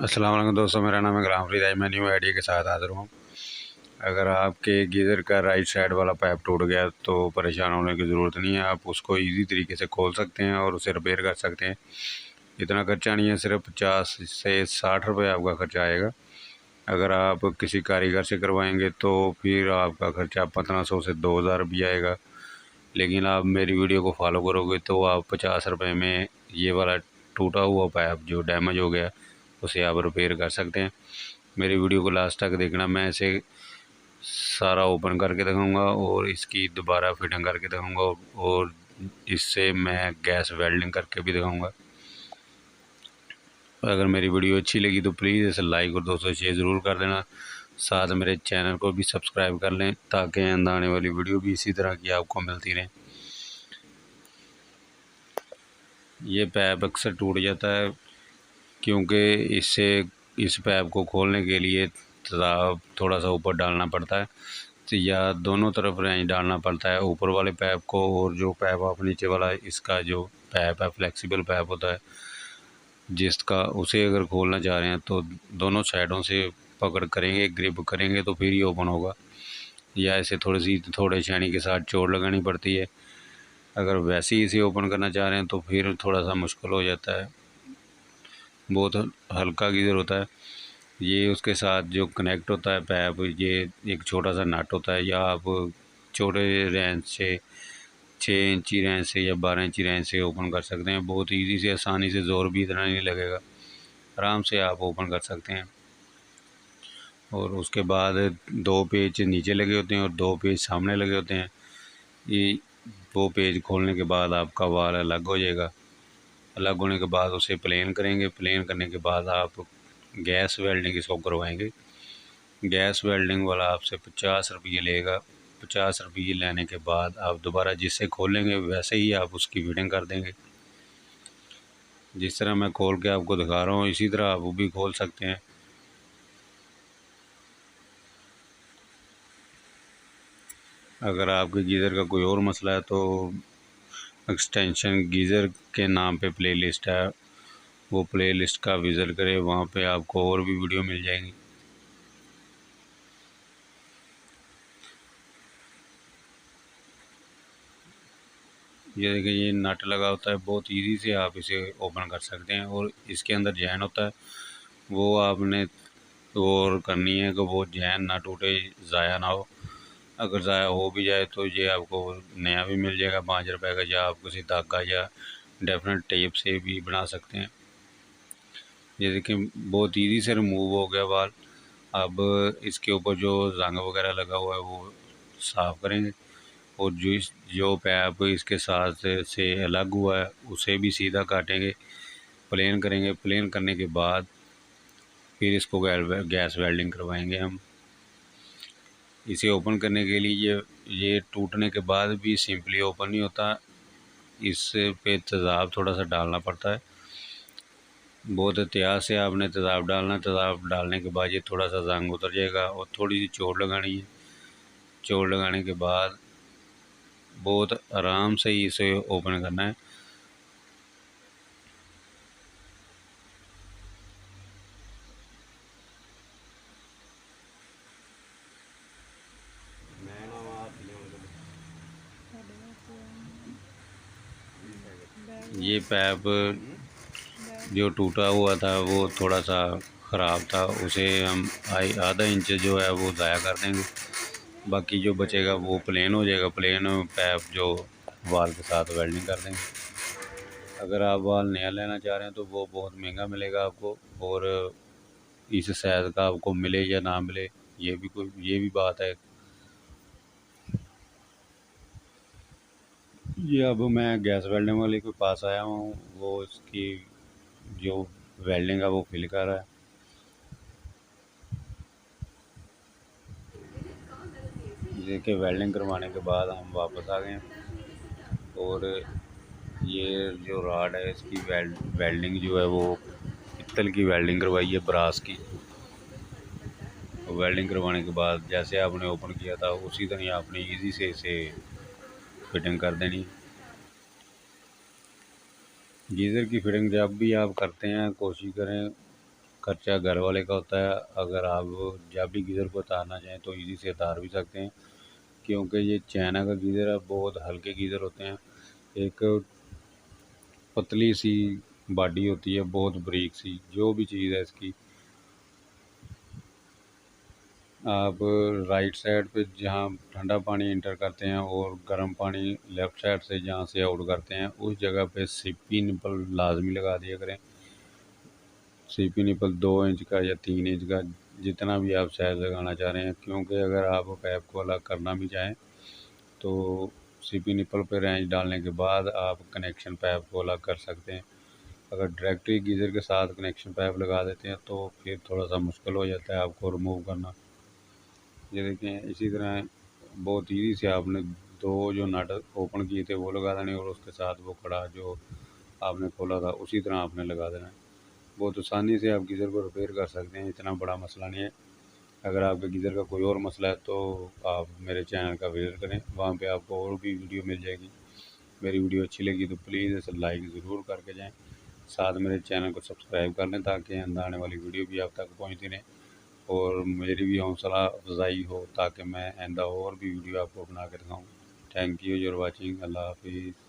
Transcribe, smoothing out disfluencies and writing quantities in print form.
अस्सलाम वालेकुम दोस्तों, मेरा नाम है गुलाम फरीद। आज मैं न्यू आइडिया के साथ हाज़िर हूँ। अगर आपके गीज़र का राइट साइड वाला पाइप टूट गया तो परेशान होने की ज़रूरत नहीं है। आप उसको इजी तरीके से खोल सकते हैं और उसे रिपेयर कर सकते हैं। इतना खर्चा नहीं है, सिर्फ 50 से 60 रुपये आपका खर्चा आएगा। अगर आप किसी कारीगर से करवाएंगे तो फिर आपका खर्चा 1500 से 2000 भी आएगा। लेकिन आप मेरी वीडियो को फॉलो करोगे तो आप 50 रुपये में ये वाला टूटा हुआ पाइप जो डैमेज हो गया उसे आप रिपेयर कर सकते हैं। मेरी वीडियो को लास्ट तक देखना, मैं इसे सारा ओपन करके दिखाऊंगा और इसकी दोबारा फिटिंग करके दिखाऊंगा और इससे मैं गैस वेल्डिंग करके भी दिखाऊंगा। अगर मेरी वीडियो अच्छी लगी तो प्लीज़ इसे लाइक और दोस्तों शेयर ज़रूर कर देना। साथ मेरे चैनल को भी सब्सक्राइब कर लें ताकि आने वाली वीडियो भी इसी तरह की आपको मिलती रहे। ये पाइप अक्सर टूट जाता है क्योंकि इस पाइप को खोलने के लिए तेज़ाब थोड़ा सा ऊपर डालना पड़ता है, तो या दोनों तरफ रेंज डालना पड़ता है, ऊपर वाले पाइप को और जो पाइप आप नीचे वाला इसका जो पाइप है फ्लेक्सिबल पाइप होता है जिसका, उसे अगर खोलना चाह रहे हैं तो दोनों साइडों से पकड़ करेंगे, ग्रिप करेंगे तो फिर ही ओपन होगा, या इसे थोड़े छेनी के साथ चोट लगानी पड़ती है। अगर वैसे ही इसे ओपन करना चाह रहे हैं तो फिर थोड़ा सा मुश्किल हो जाता है। बहुत हल्का गीज़र होता है ये। उसके साथ जो कनेक्ट होता है पाइप, ये एक छोटा सा नट होता है, या आप छोटे रेंज से 6 इंची रेंज से या 12 इंची रेंज से ओपन कर सकते हैं। बहुत इजी से, आसानी से, ज़ोर भी इतना नहीं लगेगा, आराम से आप ओपन कर सकते हैं। और उसके बाद 2 पेज नीचे लगे होते हैं और 2 पेज सामने लगे होते हैं। ये 2 पेज खोलने के बाद आपका वाल अलग हो जाएगा। अलग होने के बाद उसे प्लेन करेंगे। प्लेन करने के बाद आप गैस वेल्डिंग इसको करवाएंगे। गैस वेल्डिंग वाला आपसे 50 रुपये लेगा। 50 रुपये लेने के बाद आप दोबारा जिससे खोलेंगे वैसे ही आप उसकी फिटिंग कर देंगे। जिस तरह मैं खोल के आपको दिखा रहा हूँ इसी तरह आप वो भी खोल सकते हैं। अगर आपके गीज़र का कोई और मसला है तो एक्सटेंशन गीज़र के नाम पे प्लेलिस्ट है, वो प्लेलिस्ट का विज़िट करें, वहाँ पे आपको और भी वीडियो मिल जाएंगी। ये देखिए, ये नट लगा होता है, बहुत इजी से आप इसे ओपन कर सकते हैं। और इसके अंदर जैन होता है, वो आपने और करनी है कि वो जैन ना टूटे, ज़ाया ना हो। अगर ज़ाया हो भी जाए तो ये आपको नया भी मिल जाएगा 5 रुपये का, या आप किसी धागा या डेफिनेट टेप से भी बना सकते हैं। ये देखिए, बहुत इजी से रिमूव हो गया बाल। अब इसके ऊपर जो जंग वगैरह लगा हुआ है वो साफ़ करेंगे और जो पैप इसके साथ से अलग हुआ है उसे भी सीधा काटेंगे, प्लेन करेंगे। प्लेन करने के बाद फिर इसको गैस वेल्डिंग करवाएंगे हम। इसे ओपन करने के लिए ये टूटने के बाद भी सिंपली ओपन नहीं होता, इस पे तेज़ाब थोड़ा सा डालना पड़ता है। बहुत एहतियात से आपने तेज़ाब डालना है। तेज़ाब डालने के बाद ये थोड़ा सा जंग उतर जाएगा और थोड़ी सी चोट लगानी है। चोट लगाने के बाद बहुत आराम से ही इसे ओपन करना है। ये पाइप जो टूटा हुआ था वो थोड़ा सा ख़राब था, उसे हम आधा इंच जो है वो ज़ाया कर देंगे। बाकी जो बचेगा वो प्लेन हो जाएगा। प्लेन पाइप जो वाल के साथ वेल्डिंग कर देंगे। अगर आप वाल नया लेना चाह रहे हैं तो वो बहुत महंगा मिलेगा आपको, और इस साइज़ का आपको मिले या ना मिले ये भी बात है। ये अब मैं गैस वेल्डिंग वाले के पास आया हूँ, वो इसकी जो वेल्डिंग है वो फिल कर रहा है। देखिए, वेल्डिंग करवाने के बाद हम वापस आ गए हैं और ये जो राड है इसकी वेल्डिंग जो है वो पित्तल की वेल्डिंग करवाई है, ब्रास की। वेल्डिंग करवाने के बाद जैसे आपने ओपन किया था उसी तरह आपने इजी से इसे फिटिंग कर देनी। गीज़र की फिटिंग जब भी आप करते हैं कोशिश करें खर्चा घर वाले का होता है। अगर आप जब भी गीज़र को उतारना चाहें तो ईज़ी से उतार भी सकते हैं, क्योंकि ये चाइना का गीज़र है, बहुत हल्के गीज़र होते हैं। एक पतली सी बॉडी होती है, बहुत बारीक सी, जो भी चीज़ है इसकी। आप राइट साइड पे जहाँ ठंडा पानी इंटर करते हैं और गर्म पानी लेफ़्ट साइड से जहाँ से आउट करते हैं, उस जगह पे सीपी निपल लाजमी लगा दिया करें। सीपी निपल 2 इंच का या 3 इंच का, जितना भी आप साइज़ लगाना चाह रहे हैं, क्योंकि अगर आप पैप को अलग करना भी चाहें तो सीपी निपल पे रेंच डालने के बाद आप कनेक्शन पैप को अलग कर सकते हैं। अगर डायरेक्टली गीज़र के साथ कनेक्शन पैप लगा देते हैं तो फिर थोड़ा सा मुश्किल हो जाता है आपको रिमूव करना। ये देखें, इसी तरह बहुत ईज़ी से आपने 2 जो नट ओपन किए थे वो लगा देने, और उसके साथ वो कड़ा जो आपने खोला था उसी तरह आपने लगा देना है। बहुत आसानी से आप गीज़र को रिपेयर कर सकते हैं, इतना बड़ा मसला नहीं है। अगर आपके गीज़र का कोई और मसला है तो आप मेरे चैनल का विज़िट करें, वहाँ पे आपको और भी वीडियो मिल जाएगी। मेरी वीडियो अच्छी लगी तो प्लीज़ इसे लाइक ज़रूर करके जाएँ। साथ मेरे चैनल को सब्सक्राइब कर लें ताकि आने वाली वीडियो भी आप तक पहुँचती रहें, और मेरी भी हौसला अफजाई हो ताकि मैं आइंदा और भी वीडियो आपको बना के दिखाऊँ। Thank you for watching. अल्लाह हाफिज़।